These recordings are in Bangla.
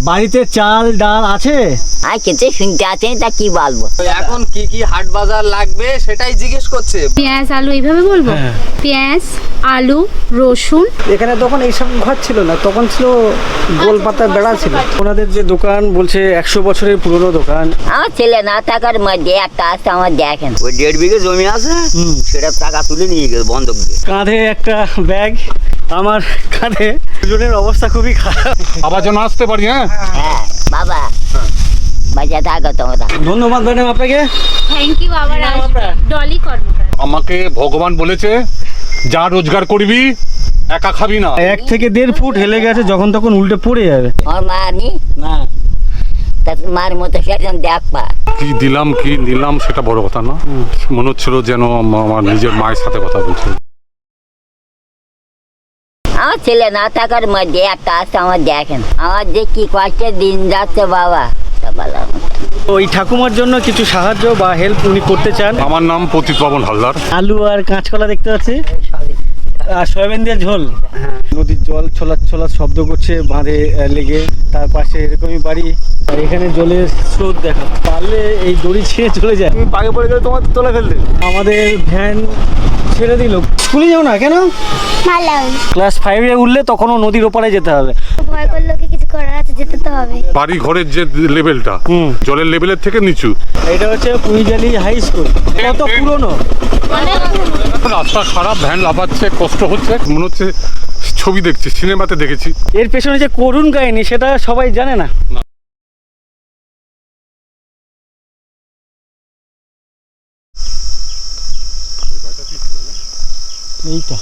বাড়িতে চাল ডাল আছে? আর কিছু শুনতে আছেন তা কি বলবো। এখন কি কি হাট বাজার লাগবে সেটাই জিজ্ঞেস করছে। পেঁয়াজ আলু এইভাবে বলবো? হ্যাঁ। পেঁয়াজ আলু রসুন। এখানে তখন এইসব ঘর ছিল না, তখন ছিল গোল পাতা বেড়া ছিল। ওনাদের যে দোকান বলছে 100 বছরের পুরনো দোকান। আমার ছেলে না থাকার মধ্যে একটা আছে আমার দেখেন, ওই 1.5 বিঘে জমি আছে, সেটা টাকা তুলে নিয়ে গেছে বন্ধক দিয়ে। কাঁধে একটা ব্যাগ, আমার কাঁধে। দুজনের অবস্থা খুবই খারাপ। আবার যেন আসতে পারি। হ্যাঁ হ্যাঁ বাবা বাজা থাকো তোমরা। ধন্যবাদ ম্যাডাম আপনাকে। Thank you. আবার ডলি কর্মকার। আমাকে ভগবান বলেছে যা রোজগার করবি একা খাবি না। 1 থেকে 1.5 ফুট হেলে গেছে, যখন তখন উল্টে পড়ে যাবে। আমার মা নি না, তা মার মতো সেরকম দেখবা। কি দিলাম কি নিলাম সেটা বড় কথা না, মনে হচ্ছিল যেন আমার নিজের মায়ের সাথে কথা বলছি। আমার ছেলে না থাকার মধ্যে একটা আছে আমার দেখেন, আমার যে কি কষ্টের দিন যাচ্ছে বাবা তা বলার মতো। ওই ঠাকুমার জন্য কিছু সাহায্য বা হেল্প উনি করতে চান। আমার নাম পতিত পাবন হালদার। আলু আর কাঁচকলা দেখতে পাচ্ছি, আর সয়াবিন দিয়ে ঝোল। নদীর জল ছোলার ছোলার শব্দ করছে বাঁধে লেগে, তার পাশে এরকমই বাড়ি, আর এখানে জলের স্রোত দেখা। পারলে এই দড়ি ছিঁড়ে চলে যায়, তুমি পাগে পড়ে গেলে তোমার তোলা ফেলতে। আমাদের ভ্যান ছেড়ে দিল। স্কুলে যাও না কেন? ক্লাস 5-এ উঠলে তখনও নদীর ওপারে যেতে হবে। ভয় করলে কি কিছু করার আছে, যেতে তো হবে। বাড়ি ঘরের যে লেভেলটা জলের লেভেলের থেকে নিচু। এটা হচ্ছে পুইজালি হাই স্কুল। কত পুরনো! রাস্তা খারাপ, ভ্যান লাফাচ্ছে, কষ্ট হচ্ছে, মনে হচ্ছে ছবি দেখছি, সিনেমাতে দেখেছি। এর পেছনে যে করুণ কাহিনী সেটা সবাই জানে না। এইটা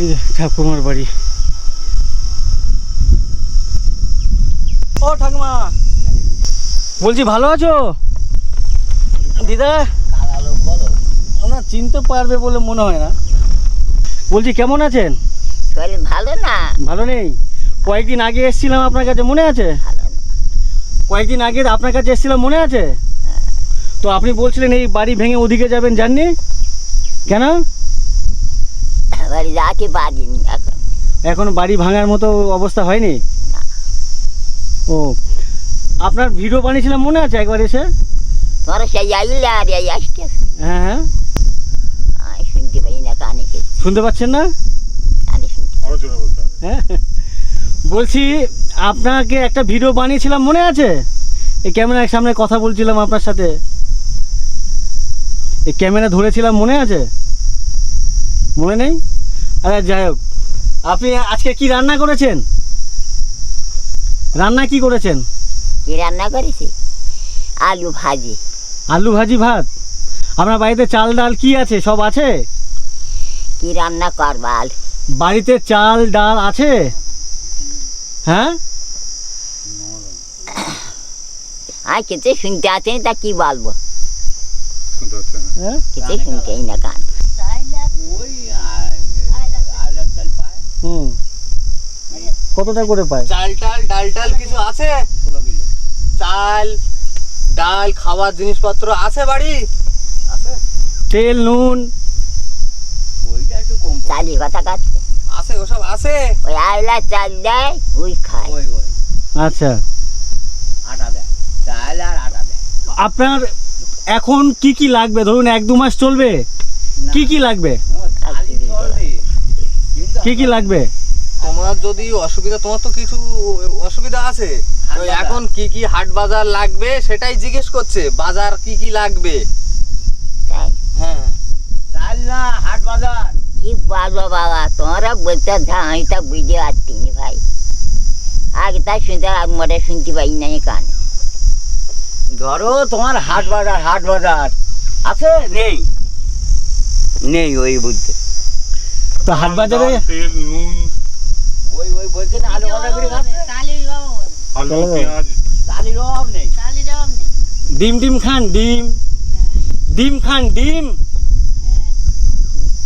এই যে ঠাকুমার বাড়ি। ও ঠাকুমা, বলছি ভালো আছো? দিদা না চিনতে পারবে বলে মনে হয় না। বলছি কেমন আছেন? তাহলে ভালো না? ভালো নেই। কয়েকদিন আগে এসেছিলাম আপনার কাছে, মনে আছে? কয়েকদিন আগে আপনার কাছে এসেছিলাম, মনে আছে? তো আপনি বলছিলেন এই বাড়ি ভেঙে ওদিকে যাবেন, যাননি কেন? বাড়ি যাকে পারিনি এখন। এখন বাড়ি ভাঙার মতো অবস্থা হয়নি? ও, আপনার ভিডিও বানিয়েছিলাম, মনে আছে একবার এসে? তোমরা সেই আইলে আর এই আসতে হ্যাঁ হ্যাঁ, শুনতে পাই না, কানে কিছু শুনতে পাচ্ছেন না? কানে শুনতে। হ্যাঁ, বলছি আপনাকে একটা ভিডিও বানিয়েছিলাম, মনে আছে? এই ক্যামেরার সামনে কথা বলছিলাম আপনার সাথে, এই ক্যামেরা ধরেছিলাম, মনে আছে? মনে নেই? আরে যাই হোক, আপনি আজকে কি রান্না করেছেন? রান্না কি করেছেন? কি রান্না করেছি? আলু ভাজি। আলু ভাজি ভাত? আপনার বাড়িতে চাল ডাল কি আছে? সব আছে? কি রান্না করবা? আলু বাড়িতে চাল ডাল আছে? হ্যাঁ, আর কিছু শুনতে আছেন তা কি বলবো। হ্যাঁ, কিছু শুনতেই না কান। হুম, কতটা করে পায়? চাল টাল ডাল টাল কিছু আছে? চাল ডাল খাবার জিনিসপত্র আছে বাড়ি? আছে তেল নুন চালি কথা কাটছে, আছে ওসব আছে। ওই আয়লা চাল দেয় ওই খায়। আচ্ছা, আটা দেয়, চাল আর আটা দেয়। আপনার এখন কি কি লাগবে? ধরুন 1-2 মাস চলবে, কি কি লাগবে? কি কি লাগবে? তোমার যদি অসুবিধা, তোমার তো কিছু অসুবিধা আছে। তো এখন কি কি হাট বাজার লাগবে সেটাই জিজ্ঞেস করছে। বাজার কি কি লাগবে? তাই হ্যাঁ, চাল না হাট বাজার। কি বলবো বাবা, তোমরা বলতে আমি তা বুঝতে পারছি নি ভাই। আগে তাই শুনতে মরে শুনতে পাই নাই কানে। ধরো তোমার হাট বাজার আছে? নেই নেই, ওই বুঝতে। তো হাট বাজারে তেল নুন ওই বলছে না আলু বাজার করে খাচ্ছে, আলু পেঁয়াজ চালের অভাব নেই। ডিম ডিম খান, ডিম ডিম খান, ডিম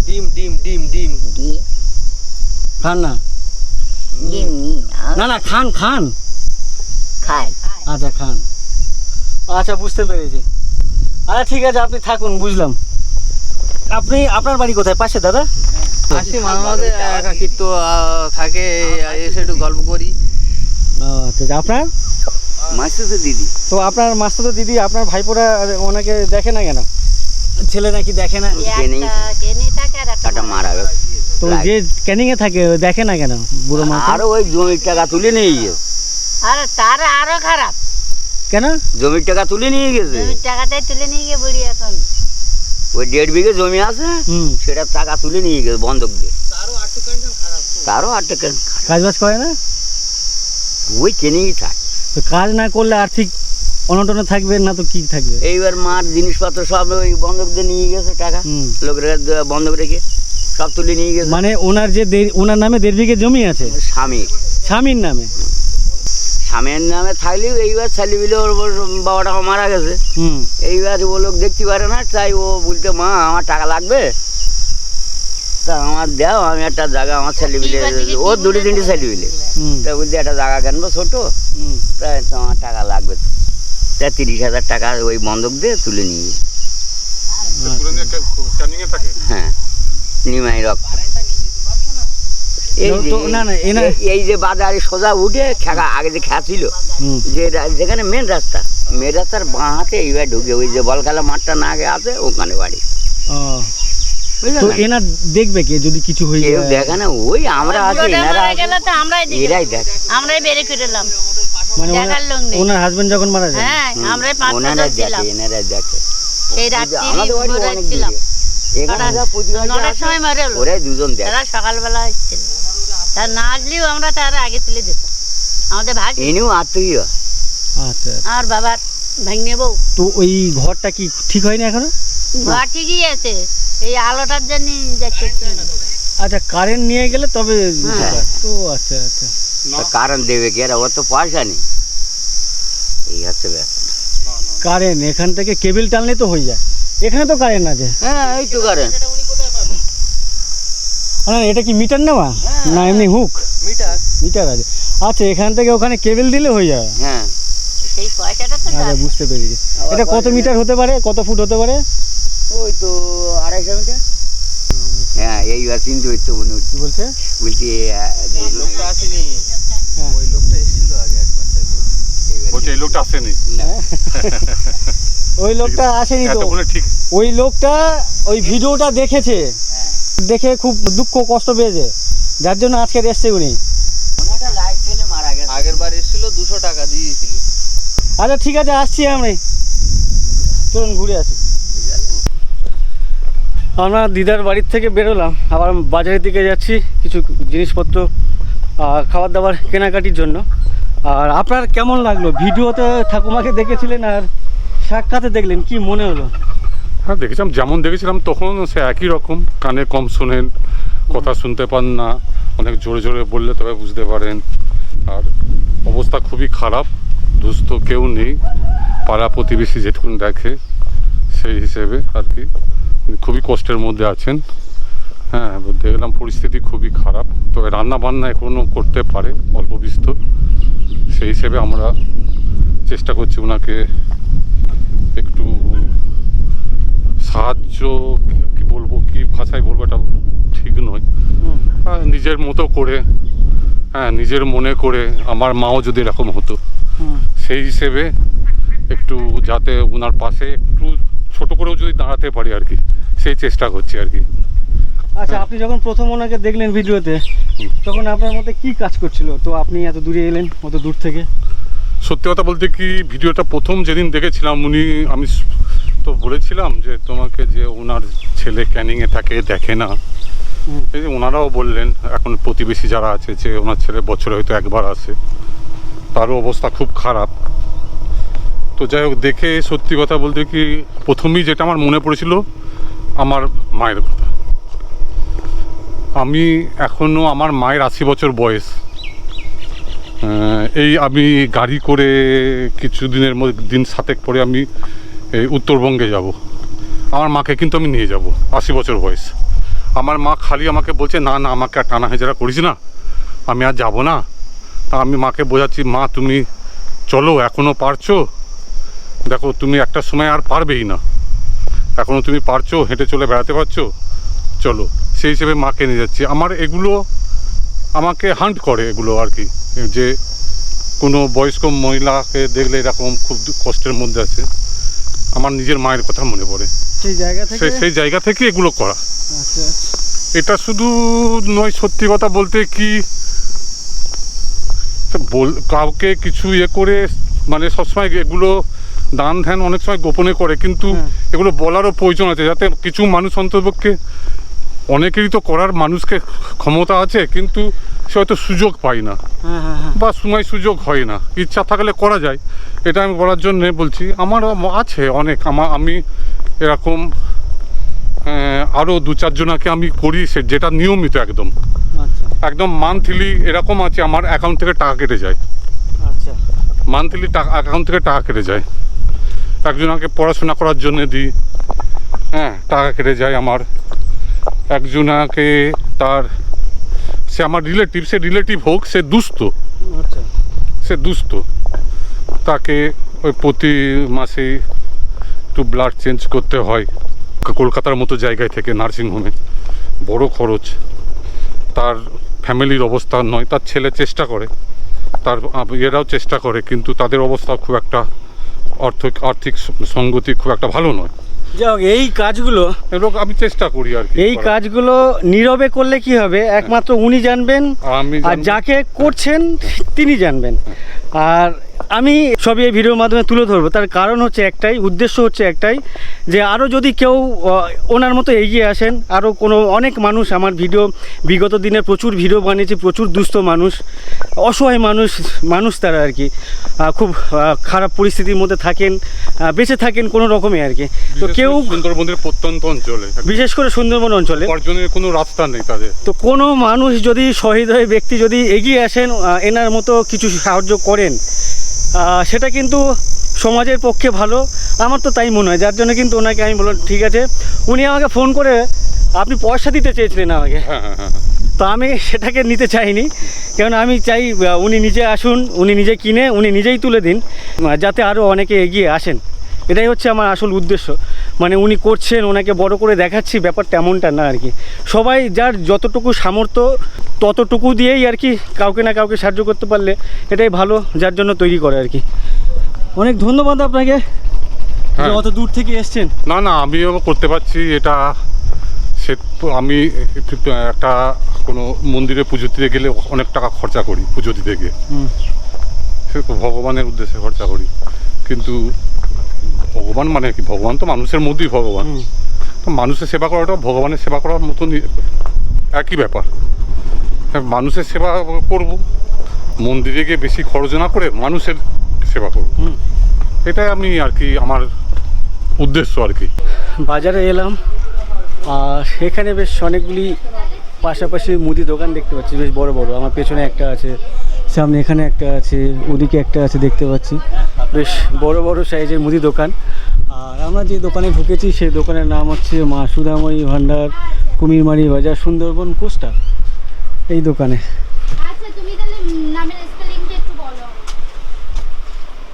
ডিম ডিম ডিম ডিম দি খান না? ডিম নি না না, খান খান। খাই। আচ্ছা খান, আচ্ছা বুঝতে পেরেছি। আচ্ছা ঠিক আছে, আপনি থাকুন, বুঝলাম। আপনি আপনার বাড়ি কোথায়? পাশে দাদা? আসি মাঝে মাঝে, একাকিত্ব থাকে, এসে একটু গল্প করি। আচ্ছা, আপনার মাসে তো দিদি তো আপনার মাস্টার দিদি আপনার ভাইপোরা ওনাকে দেখে না কেন? ছেলে নাকি দেখে না? কেনি থাকে আর একটা কাটা মারা গেছে। তো যে ক্যানিং এ থাকে ও দেখে না কেন বুড়ো মা? আরো ওই জমির টাকা তুলে নিয়ে গেছে। আরে তার আরো খারাপ, কেন? জমির টাকা তুলে নিয়ে গেছে। জমির টাকাটাই তুলে নিয়ে গিয়ে বুড়ি এখন। ওই 1.5 বিঘে জমি আছে, হুম, সেটা টাকা তুলে নিয়ে গেছে বন্ধক দিয়ে। তারও 8 টাকা কাজ বাজ করে না? ওই কেনেই থাকে। তো কাজ না করলে আর্থিক অনটনে থাকবে না তো কি থাকবে? এইবার মার জিনিসপত্র সব ওই বন্ধক দিয়ে নিয়ে গেছে, টাকা হুম। লোকের কাছে বন্ধক রেখে সব তুলে নিয়ে গেছে। মানে ওনার যে ওনার নামে 1.5 বিঘে জমি আছে স্বামীর স্বামীর নামে। স্বামীর নামে থাকলেও এইবার ছেলে বিলে ওর বাবাটা মারা গেছে। হুম, এইবার ও লোক দেখতে পারে না, তাই ও বলতে মা আমার টাকা লাগবে, তা আমার দাও, আমি একটা জায়গা আমার ছেলে বিলে, ও 2-3টে ছেলে বিলে, হুম, তা বলতে একটা জায়গা কিনবো ছোট, হুম। তাই তো আমার টাকা লাগবে। তা 30,000 টাকা ওই বন্ধক দিয়ে তুলে নিয়ে গেছে। তুলে নিয়ে ক্যানিংয়ে থাকে। হ্যাঁ, নিমাই রক্ত। এই যে- তো না, না, এনা- এই যে বাজারে সোজা উঠে খেকা, আগে যে খেয়া ছিল, হুম। যেখানে মেন রাস্তার বাঁ হাতে এইবার ঢুকে ওই যে বল খেলা মাঠটা না আগে আছে, ওখানে বাড়ি। ও, বুঝলেন তো না? এনা দেখবে কে যদি কিছু হয়ে কেউ যায়? দেখে না, ওই আমরা আছি, এনারা আছে, গেলে তো আমরাই দিকে, এরাই দেখে। আমরাই বেড়ে ফিরলাম। মানে দেখার লোক নেই। ওনার হাজবেন্ড যখন মারা যায়? হ্যাঁ, আমরাই 5 ওনারা ছিলাম। দেখে, এনারা দেখে। সেই রাত্রি আমাদের বাড়ি ভোরে অনেক ছিলাম। দূরে। এখানে যা প্রতিবাসী 9টার আছে, সময় মারে এলো। ওরাই দুজন দেখে। তারা সকালবেলা এসেছিল, তার না আসলেও আমরা তার আগে তুলে দিতাম। আমাদের ভাগ এনেও আত্মীয়। আচ্ছা, আর বাবার ভাগ্নে বউ তো ওই ঘরটা কি ঠিক হয়নি এখনো? ঘর ঠিকই আছে, এই আলোটার জন্য যাচ্ছে। আচ্ছা, কারেন্ট নিয়ে গেলে তবে হ্যাঁ। ও আচ্ছা আচ্ছা। কারণ দেবে কি, ওর তো পয়সা নেই, এই হচ্ছে ব্যাপার। কারেন্ট এখান থেকে কেবল টানলে তো হয়ে যায়। এখানে তো কারেন্ট আছে। হ্যাঁ, এই তো কারণ। না, এটা কি মিটার নেওয়া না এমনি হুক? মিটার মিটার আছে। আচ্ছা, এখান থেকে ওখানে কেবল দিলে হয়ে যাবে। হ্যাঁ, সেই পয়সাটা তো আচ্ছা, বুঝতে পেরেছি। এটা কত মিটার হতে পারে, কত ফুট হতে পারে? ওই তো 250 মিটার। হ্যাঁ, এইবার চিন্তা হচ্ছে মনে হচ্ছে, কি বলছে? বলছি লোকটা আসেনি, হ্যাঁ। ওই লোকটা এসেছিল আগে একবার, তাই বলছি। বলছে এই লোকটা আসেনি। ওই লোকটা আসেনি তো। এতক্ষণে ঠিক ওই লোকটা ওই ভিডিওটা দেখেছে, দেখে খুব দুঃখ কষ্ট পেয়েছে, যার জন্য আজকে এসছে উনি। লাইট ফেলে মারা গেছে। আগের বার এসেছিল 200 টাকা দিয়েছিল। আচ্ছা, ঠিক আছে, আসছি আমি। চলুন ঘুরে আসি। আমরা দিদার বাড়ির থেকে বেরোলাম, আবার বাজারের দিকে যাচ্ছি কিছু জিনিসপত্র খাবার দাবার কেনাকাটির জন্য। আর আপনার কেমন লাগলো? ভিডিওতে ঠাকুমাকে দেখেছিলেন আর সাক্ষাতে দেখলেন, কি মনে হলো? হ্যাঁ দেখেছিলাম, যেমন দেখেছিলাম তখন সে একই রকম, কানে কম শোনেন, কথা শুনতে পান না, অনেক জোরে জোরে বললে তবে বুঝতে পারেন। আর অবস্থা খুবই খারাপ, দুস্থ কেউ নেই, পাড়া প্রতিবেশী যেটুকুন দেখে সেই হিসেবে আর কি খুবই কষ্টের মধ্যে আছেন। হ্যাঁ, দেখলাম পরিস্থিতি খুবই খারাপ, তবে রান্না বান্না এখনও করতে পারে অল্প বিস্তর, সেই হিসেবে আমরা চেষ্টা করছি ওনাকে একটু সাহায্য, কি বলবো, কি ভাষায় বলবো এটা ঠিক নয়, নিজের মতো করে, হ্যাঁ নিজের মনে করে, আমার মাও যদি এরকম হতো সেই হিসেবে একটু যাতে ওনার পাশে একটু ছোট করেও যদি দাঁড়াতে পারি আর কি, সেই চেষ্টা করছি আর কি। আচ্ছা, আপনি যখন প্রথম ওনাকে দেখলেন ভিডিওতে, তখন আপনার মধ্যে কি কাজ করছিল? তো আপনি এত দূরে এলেন, অত দূর থেকে। সত্যি কথা বলতে কি, ভিডিওটা প্রথম যেদিন দেখেছিলাম আমি তো বলেছিলাম যে তোমাকে যে ওনার ছেলে ক্যানিংয়ে থাকে, দেখে না। এই যে ওনারাও বললেন, এখন প্রতিবেশী যারা আছে, যে ওনার ছেলে বছরে হয়তো একবার আসে, তারও অবস্থা খুব খারাপ। তো যাই হোক, দেখে সত্যি কথা বলতে কি প্রথমেই যেটা আমার মনে পড়েছিল আমার মায়ের কথা। আমি এখনও, আমার মায়ের 80 বছর বয়স। এই আমি গাড়ি করে কিছুদিনের মধ্যে, দিন 7 পরে আমি এই উত্তরবঙ্গে যাব। আমার মাকে কিন্তু আমি নিয়ে যাব, 80 বছর বয়স। আমার মা খালি আমাকে বলছে না না, আমাকে আর টানা হেজরা করিস না, আমি আর যাব না। তা আমি মাকে বোঝাচ্ছি, মা তুমি চলো, এখনও পারছো, দেখো তুমি একটা সময় আর পারবেই না, এখনও তুমি পারছো, হেঁটে চলে বেড়াতে পারছো, চলো। সেই হিসেবে মাকে নিয়ে যাচ্ছি। আমার এগুলো আমাকে হান্ট করে এগুলো আর কি, যে কোনো বয়স্ক মহিলাকে দেখলে এরকম খুব কষ্টের মধ্যে আছে, আমার নিজের মায়ের কথা মনে পড়ে। সেই জায়গা থেকে সেই জায়গা থেকে এগুলো করা। আচ্ছা, এটা শুধু নয়, সত্যি কথা বলতে কি কাউকে কিছু করে মানে সবসময় এগুলো দান ধ্যান অনেক সময় গোপনে করে, কিন্তু এগুলো বলারও প্রয়োজন আছে, যাতে কিছু মানুষ অন্ততপক্ষে, অনেকেরই তো করার মানুষকে ক্ষমতা আছে, কিন্তু সে হয়তো সুযোগ পায় না বা সময় সুযোগ হয় না, ইচ্ছা থাকলে করা যায়। এটা আমি বলার জন্যে বলছি। আমার আছে অনেক, আমি এরকম আরও 2-4 জনাকে আমি করি, যেটা নিয়মিত একদম একদম মান্থলি এরকম আছে, আমার অ্যাকাউন্ট থেকে টাকা কেটে যায়। আচ্ছা, মান্থলি অ্যাকাউন্ট থেকে টাকা কেটে যায়। একজনকে পড়াশোনা করার জন্য দিই, হ্যাঁ, টাকা কেটে যায় আমার। একজনকে সে আমার রিলেটিভ, সে রিলেটিভ হোক, সে দুস্থ, আচ্ছা, সে দুস্থ, তাকে ওই প্রতি মাসে একটু ব্লাড চেঞ্জ করতে হয় কলকাতার মতো জায়গায় থেকে, নার্সিংহোমে, বড় খরচ। তার ফ্যামিলির অবস্থা নয়, তার ছেলে চেষ্টা করে, তার এরাও চেষ্টা করে, কিন্তু তাদের অবস্থা খুব একটা আর্থিক সঙ্গতি খুব একটা ভালো নয়। যাই এই কাজগুলো এরকম আমি চেষ্টা করি আর কি। এই কাজগুলো নীরবে করলে কি হবে, একমাত্র উনি জানবেন, আর যাকে করছেন তিনি জানবেন। আর আমি সবই এই ভিডিওর মাধ্যমে তুলে ধরবো, তার কারণ হচ্ছে একটাই, উদ্দেশ্য হচ্ছে একটাই, যে আরও যদি কেউ ওনার মতো এগিয়ে আসেন, আরও কোনো অনেক মানুষ, আমার ভিডিও বিগত দিনে প্রচুর ভিডিও বানিয়েছি, প্রচুর দুস্থ মানুষ, অসহায় মানুষ তারা আর কি খুব খারাপ পরিস্থিতির মধ্যে থাকেন, বেঁচে থাকেন কোনো রকমে আর কি। তো কেউ সুন্দরবনের প্রত্যন্ত অঞ্চলে, বিশেষ করে সুন্দরবন অঞ্চলে উপার্জনের কোনো রাস্তা নেই তাদের, তো কোনো মানুষ যদি শহীদ হয়ে ব্যক্তি যদি এগিয়ে আসেন, এনার মতো কিছু সাহায্য করেন, সেটা কিন্তু সমাজের পক্ষে ভালো, আমার তো তাই মনে হয়। যার জন্য কিন্তু ওনাকে আমি বললাম ঠিক আছে। উনি আমাকে ফোন করে, আপনি পয়সা দিতে চেয়েছিলেন আমাকে, তো আমি সেটাকে নিতে চাইনি, কারণ আমি চাই উনি নিজে আসুন, উনি নিজে কিনে উনি নিজেই তুলে দিন, যাতে আরও অনেকে এগিয়ে আসেন। এটাই হচ্ছে আমার আসল উদ্দেশ্য। মানে উনি করছেন, ওনাকে বড় করে দেখাচ্ছি, ব্যাপারটা এমনটা না আর কি। সবাই যার যতটুকু সামর্থ্য ততটুকু দিয়েই আর কি কাউকে না কাউকে সাহায্য করতে পারলে এটাই ভালো, যার জন্য তৈরি করে আর কি। অনেক ধন্যবাদ আপনাকে, অত দূর থেকে এসছেন। না না, আমিও করতে পারছি এটা। সে আমি একটা কোনো মন্দিরে পুজো দিতে গেলে অনেক টাকা খরচা করি, পুজো দিতে গিয়ে সে ভগবানের উদ্দেশ্যে খরচা করি, কিন্তু ভগবান মানে কি, ভগবান তো মানুষের মধ্যেই ভগবান, তো মানুষের সেবা করাটা ভগবানের সেবা করার মতন একই ব্যাপার। মানুষের সেবা করব, মন্দিরে গিয়ে বেশি খরচ না করে মানুষের সেবা করব, এটাই আমি আর কি আমার উদ্দেশ্য আর কি। বাজারে এলাম, আর এখানে বেশ অনেকগুলি পাশাপাশি মুদি দোকান দেখতে পাচ্ছি, বেশ বড় বড়। আমার পেছনে একটা আছে, সামনে এখানে একটা আছে, ওদিকে একটা আছে দেখতে পাচ্ছি, বেশ বড় বড় সাইজের মুদি দোকান। আর আমরা যে দোকানে ঢুকেছি সেই দোকানের নাম হচ্ছে মা সুধাময়ী ভান্ডার, কুমিরমারি বাজার, সুন্দরবন কোস্টাল। এই দোকানে আচ্ছা, তুমি তাহলে নামের স্পেলিংটা একটু বলো।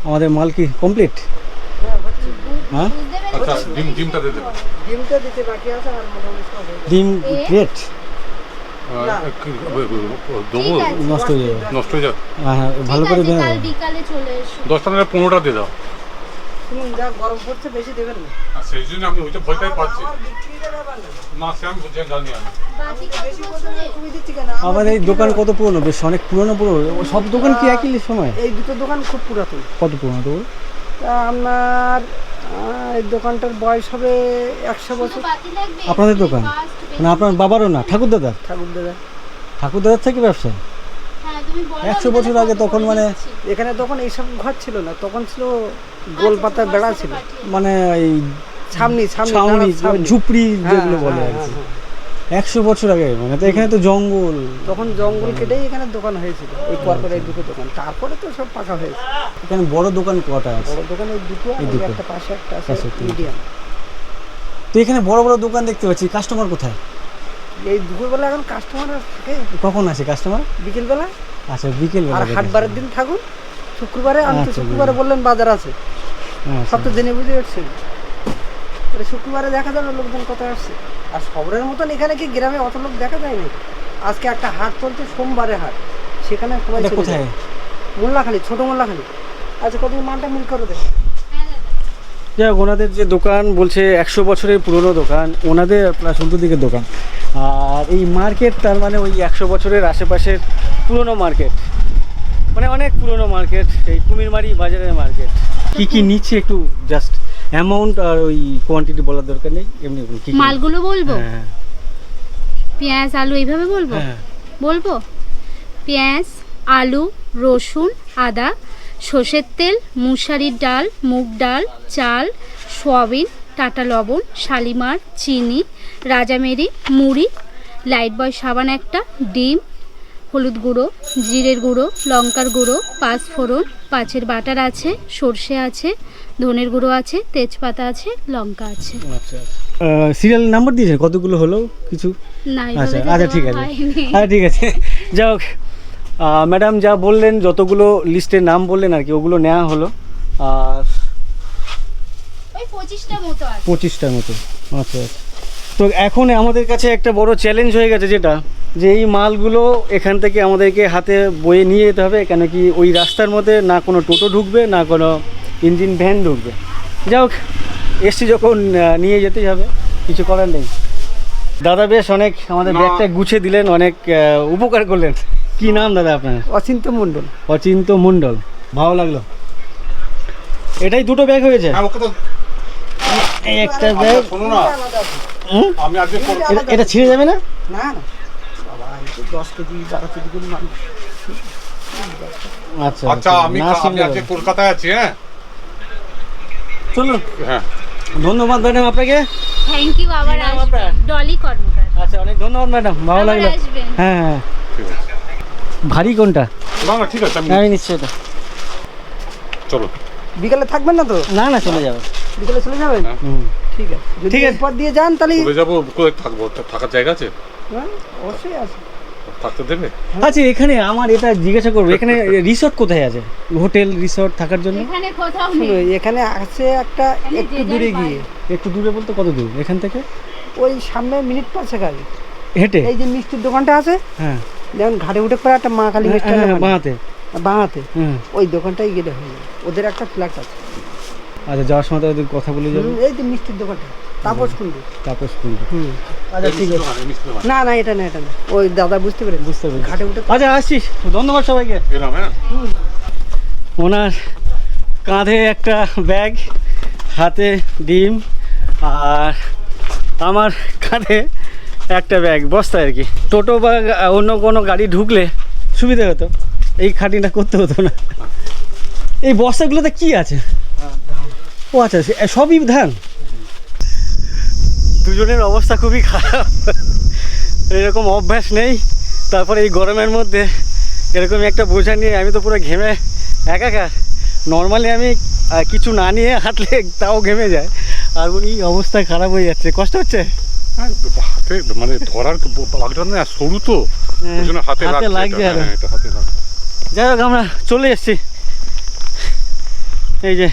আমাদের মাল কি কমপ্লিট? হ্যাঁ, আচ্ছা, ডিমটা দিয়ে দেবেন। ডিমটা দিতে বাকি আছে, আর মোটামুটি সব হয়ে গেছে। ডিম গ্রেট দেবো, নষ্ট হয়ে যাবে, নষ্ট হয়ে যাবে। হ্যাঁ, ভালো করে ঠিক আছে, কাল বিকালে চলে এসো। 10টা না 15টা দিয়ে দাও। শুনুন, যা গরম পড়ছে বেশি দেবেন না। আর সেই জন্য আমি ওইটা ভয়টাই পাচ্ছি। আমার বিক্রির ব্যাপার না। না, সে আমি জানি আমি। বাকি কত বেশি বলতে বছরে? তুমি দিচ্ছি কেন? আমাদের এই দোকান কত পুরনো? বেশ অনেক পুরনো। সব দোকান কি একই সময়? এই দুটো দোকান খুব পুরাতন। কত পুরনো তো? আপনার এই দোকানটার বয়স হবে 100 বছর। বাতি লাগবে? আপনাদের দোকান? মানে আপনার বাবারও না, ঠাকুরদাদার? ঠাকুরদাদার থেকে ব্যবসা? হ্যাঁ, তুমি বলো। 100 বছর আগে তখন মানে এখানে তখন এইসব ঘর ছিল না, তখন ছিল গোল পাতা বেড়া ছিল, মানে এই ছাউনি ঝুপড়ি যেগুলো বলে আর কি। 100 বছর আগে, মানে তো এখানে তো জঙ্গল, তখন জঙ্গল কেটেই এখানে দোকান হয়েছিল, এই পরপর এই দুটো দোকান, তারপরে তো সব পাকা হয়েছে। এখানে বড় দোকান কটা আছে? বড় দোকান এই দুটো, আর দুটো। একটা পাশে একটা আছে পাশে একটা। মিডিয়াম। তো এখানে বড় বড় দোকান দেখতে পাচ্ছি, কাস্টমার কোথায়? এই দুপুরবেলা এখন কাস্টমার থাকে। কখন আসে কাস্টমার? বিকেলবেলা। আচ্ছা, বিকেল আর হাটবারের দিন থাকুন, শুক্রবারে আমি তো আচ্ছা, শুক্রবারে বললেন বাজার আছে, আচ্ছা। সব তো জেনে বুঝে উঠছেন। শুক্রবারে দেখা যাবে লোকজন কত আসছে। আর শহরের মতন এখানে কি গ্রামে অত লোক দেখা যায় না। আজকে একটা হাট চলছে, সোমবারে হাট, সেখানে সবাই এটা চলে কোথায়? যায়। মোল্লাখালী, ছোট মোল্লাখালী। আচ্ছা, কত মানটা মিল করে দেবে। যাই হোক, ওনাদের যে দোকান বলছে 100 বছরের পুরনো দোকান, ওনাদের প্রায় সন্তুর দিকের দোকান। আর এই মার্কেট তার মানে ওই 100 বছরের আশেপাশের পুরনো মার্কেট, মানে অনেক পুরনো মার্কেট, এই কুমিরমারি বাজারের মার্কেট। কি কি নিচ্ছে একটু জাস্ট অ্যামাউন্ট আর ওই কোয়ান্টিটি বলার দরকার নেই, এমনি বলুন কি কি? মালগুলো বলবো? হ্যাঁ পেঁয়াজ আলু এইভাবে বলবো? হ্যাঁ। বলবো পেঁয়াজ আলু রসুন আদা সর্ষের তেল মুসারির ডাল মুগ ডাল চাল সয়াবিন টাটা লবণ শালিমার চিনি রাজামেরি মুড়ি লাইট বয় সাবান একটা ডিম হলুদ গুঁড়ো জিরের গুঁড়ো লঙ্কার গুঁড়ো পাঁচফোড়ন পাঁচের বাটার আছে সর্ষে আছে ধনের গুঁড়ো আছে তেজপাতা আছে লঙ্কা আছে। আচ্ছা, সিরিয়াল নাম্বার দিয়েছেন কতগুলো হলো কিছু? না আচ্ছা এইভাবে তো আচ্ছা ঠিক দেওয়া আছে, হয়নি। আচ্ছা ঠিক আছে। যাই হোক, ম্যাডাম যা বললেন, যতগুলো লিস্টের নাম বললেন আর কি, ওগুলো নেওয়া হলো। আর ওই 25টা মতো আছে। 25টার মতো। আচ্ছা আচ্ছা। তো এখন আমাদের কাছে একটা বড় চ্যালেঞ্জ হয়ে গেছে, যেটা যে এই মালগুলো এখান থেকে আমাদেরকে হাতে বয়ে নিয়ে যেতে হবে, কেন কি ওই রাস্তার মধ্যে না কোনো টোটো ঢুকবে না কোনো ইঞ্জিন ভ্যান ঢুকবে। যাই হোক, এসছি যখন নিয়ে যেতেই হবে, কিছু করার নেই। দাদা বেশ অনেক আমাদের ব্যাগটা গুছিয়ে দিলেন, অনেক উপকার করলেন। কি নাম দাদা আপনার? অচিন্ত মণ্ডল। অচিন্ত মণ্ডল, ভালো লাগলো। এটাই দুটো ব্যাগ হয়েছে? এই একটা ব্যাগ। শোনো না, আমি আজকে এটা ছিঁড়ে যাবে না? না না বাবা, এই তো 10 কেজি 12 কেজি করে মাল। আচ্ছা আচ্ছা, আমি না ছিঁড়লে আজকে হবে। কলকাতায় আছি। হ্যাঁ চলুন, হ্যাঁ, ধন্যবাদ ম্যাডাম আপনাকে। Thank you. আবার কি নাম আসবেন। আপনার? ডলি কর্মকার। আচ্ছা, অনেক ধন্যবাদ ম্যাডাম, ভালো আবার লাগলো। আসবেন। হ্যাঁ হ্যাঁ। ঠিক আছে। ভারী কোনটা? না না ঠিক আছে, আমি আমি নিচ্ছি এটা। চলো। বিকালে থাকবেন না তো? না না, চলে যাবে। বিকালে চলে যাবেন? হুম। ঠিক আছে, যদি ঠিক আছে। এরপর দিয়ে যান তাহলে চলে যাবো, কোথায় থাকবো? থাকার জায়গা আছে? হ্যাঁ, অবশ্যই আছে। থাকতে দেবে? আচ্ছা, এখানে আমার এটা জিজ্ঞাসা করবো, এখানে রিসর্ট কোথায় আছে? হোটেল রিসর্ট থাকার জন্য? এখানে কোথাও শুনো, নেই। এখানে আছে একটা, একটু যে যার দূরে বাড়ি। গিয়ে, একটু দূরে বলতে কত দূর এখান থেকে? ওই সামনে মিনিট 5 আগে হেঁটে? এই যে মিষ্টির দোকানটা আছে, হ্যাঁ যেমন ঘাটে উঠে পরে একটা মা কালী হ্যাঁ, মিষ্টান্ন হ্যাঁ, দোকান। বাঁহাতে। বাঁহাতে হুম। ওই দোকানটাই গেলে হয়ে যাবে, ওদের একটা ফ্ল্যাট আছে। আচ্ছা, যাওয়ার সময় ওদের কথা বলে যাবো। এই যে মিষ্টির দোকানটা, তাপস কুন্ডু। তাপস কুন্ডু। হুম। আচ্ছা ঠিক আছে। না না, এটা না, এটা না, ওই দাদা বুঝতে পেরেছি, বুঝতে পেরেছি। ঘাটে উঠে। আচ্ছা, আসছিস, ধন্যবাদ সবাইকে। এলাম। হ্যাঁ, ওনার কাঁধে একটা ব্যাগ, হাতে ডিম, আর আমার কাঁধে একটা ব্যাগ, বস্তা আর কি। টোটো বা অন্য কোনো গাড়ি ঢুকলে সুবিধা হতো, এই খাটিটা করতে হতো না। এই বস্তাগুলোতে কি আছে? ও আচ্ছা, সবই ধান। দুজনের অবস্থা খুবই খারাপ, এরকম অভ্যাস নেই। তারপরে এই গরমের মধ্যে এরকম একটা বোঝা নিয়ে আমি তো পুরো ঘেমে একাকার। নর্মালি আমি কিছু না নিয়ে হাঁটলে তাও ঘেমে যায়, আর উনি অবস্থা খারাপ হয়ে যাচ্ছে। কষ্ট হচ্ছে? হাতে মানে ধরার বাগটা না সরু তো, ওই জন্য হাতে হাতে লাগছে লাগছে এটা। আরো। হ্যাঁ, এটা হাতে লাগছে। যাই হোক, আমরা চলে এসেছি এই যে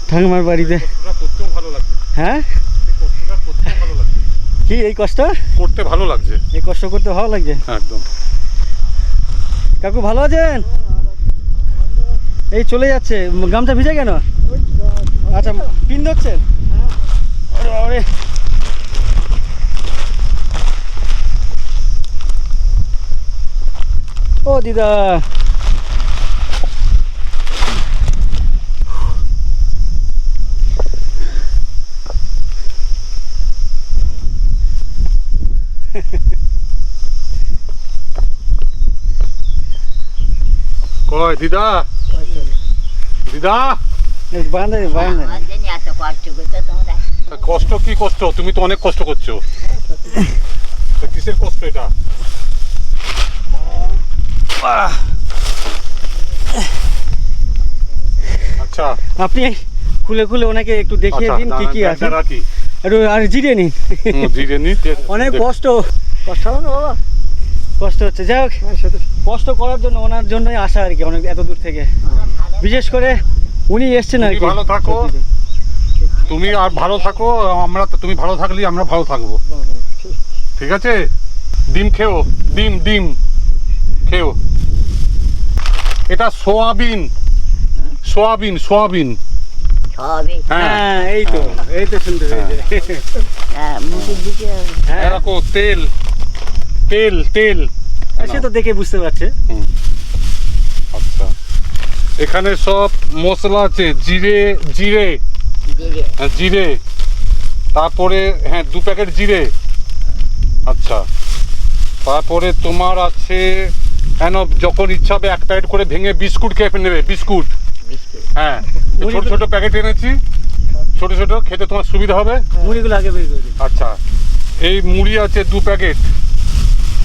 ঠাকুমার বাড়িতে। কষ্টটা করতেও ভালো লাগছে। হ্যাঁ, এই কষ্টটা করতেও ভালো লাগছে। কি এই কষ্ট? করতে ভালো লাগছে এই কষ্ট করতে ভালো লাগছে। একদম। কাকু ভালো আছেন? এই চলে যাচ্ছে, গামছা ভিজে কেন? আচ্ছা, পিন ধরছেন? ওরে বাবারে। ও দিদা, কই দিদা, দিদা, বান্ধে বান্ধে। আমার জন্য এত কষ্ট করতে তোমরা। কষ্ট কি কষ্ট? তুমি তো অনেক কষ্ট করছো। তা কিসের কষ্ট এটা? আচ্ছা আপনি খুলে খুলে ওনাকে একটু দেখিয়ে আচ্ছা, দিন কি কি আছে। ব্যাগটা রাখি। একটু আর জিরিয়ে নিন। ধীরে নি। অনেক কষ্ট, কষ্ট হবে না বাবা? কষ্ট হচ্ছে। যাই হোক, হ্যাঁ, সে তো কষ্ট করার জন্য ওনার জন্যই আসা আর কি, অনেক এত দূর থেকে। বিশেষ করে উনি এসছেন আর তুমি কি। ভালো থাকো। তুমি আর ভালো থাকো, তুমি ভালো থাকলে আমরা ভালো থাকবো, ঠিক আছে? ডিম খেও, ডিম ডিম খেও। এটা সোয়াবিন, সোয়াবিন সোয়াবিন। সবই হ্যাঁ হ্যাঁ এই তো শুনতে পেয়েছে। হ্যাঁ মুখের দিকে হ্যাঁ দেখো তেল তেল তেল। সে তো দেখে বুঝতে পারছে। আচ্ছা, এখানে সব মশলা আছে, জিরে জিরে দিলে জিরে, তারপরে হ্যাঁ 2 প্যাকেট জিরে। আচ্ছা, তারপরে তোমার আছে যখন ইচ্ছা হবে 1 প্যাকেট করে ভেঙে বিস্কুট খেয়ে নেবে, বিস্কুট। বিস্কুট হ্যাঁ, ছোট ছোট প্যাকেট এনেছি, ছোট ছোট, খেতে তোমার সুবিধা হবে। মুড়িগুলো আগে বের করে দিন। আচ্ছা, এই মুড়ি আছে 2 প্যাকেট।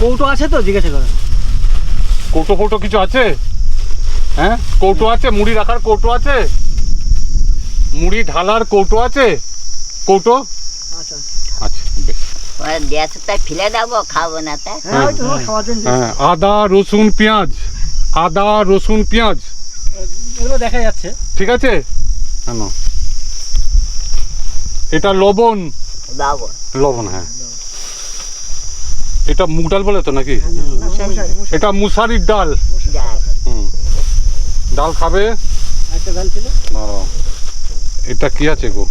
কৌটো আছে তো জিজ্ঞাসা করেন। কৌটো ফৌটো কিছু আছে? হ্যাঁ কৌটো আছে, মুড়ি রাখার কৌটো আছে, মুড়ি ঢালার কৌটো আছে, কৌটো। আচ্ছা আচ্ছা বেশ। ওরা দেশ তাই ফেলে দেবো, খাবো না তাই। হ্যাঁ ওই তো খাওয়ার জন্য হ্যাঁ, আদা রসুন পেঁয়াজ, আদা রসুন পেঁয়াজ, এগুলো দেখা যাচ্ছে। ঠিক আছে? কেন এটা লবণ, বাবু লবণ হ্যাঁ। এটা মুগ ডাল বলে তো নাকি? এটা মুসারির ডাল। যাই হুম, ডাল খাবে? একটা ডাল ছিল। দাঁড়াও, এটা কি আছে গো?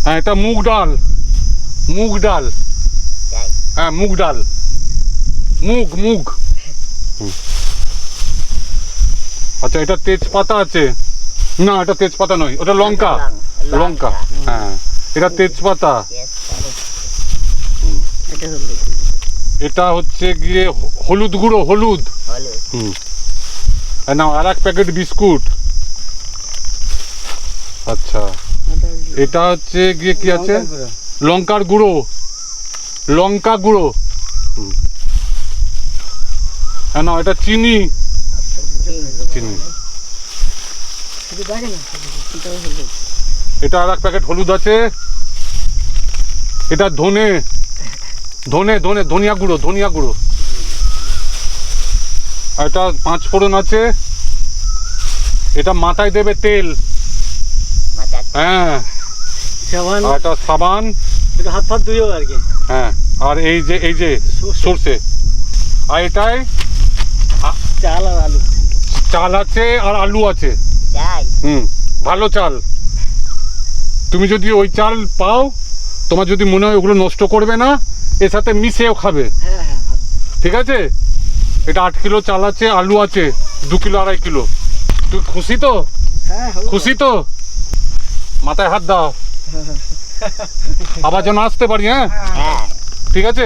হ্যাঁ এটা মুগ ডাল, মুগ ডাল, যাই হ্যাঁ মুগ ডাল, মুগ মুগ। হুম। আচ্ছা, এটা তেজপাতা আছে? না, এটা তেজপাতা নয়, ওটা লঙ্কা, লঙ্কা। হ্যাঁ, এটা তেজপাতা। এটা হলো এটা হচ্ছে গিয়ে হলুদ গুঁড়ো, হলুদ। হলো হুম, আর নাও আর 1 প্যাকেট বিস্কুট। আচ্ছা, এটা হচ্ছে গিয়ে কি আছে? লঙ্কার গুঁড়ো, লঙ্কা গুঁড়ো। হুম, হ্যাঁ নাও, এটা চিনি, চিনি। এটা আর 1 প্যাকেট হলুদ আছে। এটা ধনে, ধনে ধনে ধনিয়া গুঁড়ো, ধনিয়া গুঁড়ো। আর এটা 5 ফোড়ন আছে। এটা মাথায় দেবে তেল, মাথা হ্যাঁ। সাবান, আর এটা সাবান, একটু হাত ফাত ধুয়েও আর কি। হ্যাঁ। আর এই যে সর্ষে। আর এটাই চাল আর আলু। চাল আছে আর আলু আছে। যাই হুম, ভালো চাল। তুমি যদি ওই চাল পাও, তোমার যদি মনে হয় ওগুলো নষ্ট করবে না, এর সাথে মিশিয়েও খাবে, হ্যাঁ হ্যাঁ ঠিক আছে? এটা 8 কিলো চাল আছে, আলু আছে 2 কিলো 2.5 কিলো। তুই খুশি তো? হ্যাঁ খুশি তো? মাথায় হাত দাও, আবার যেন আসতে পারি। হ্যাঁ হ্যাঁ ঠিক আছে,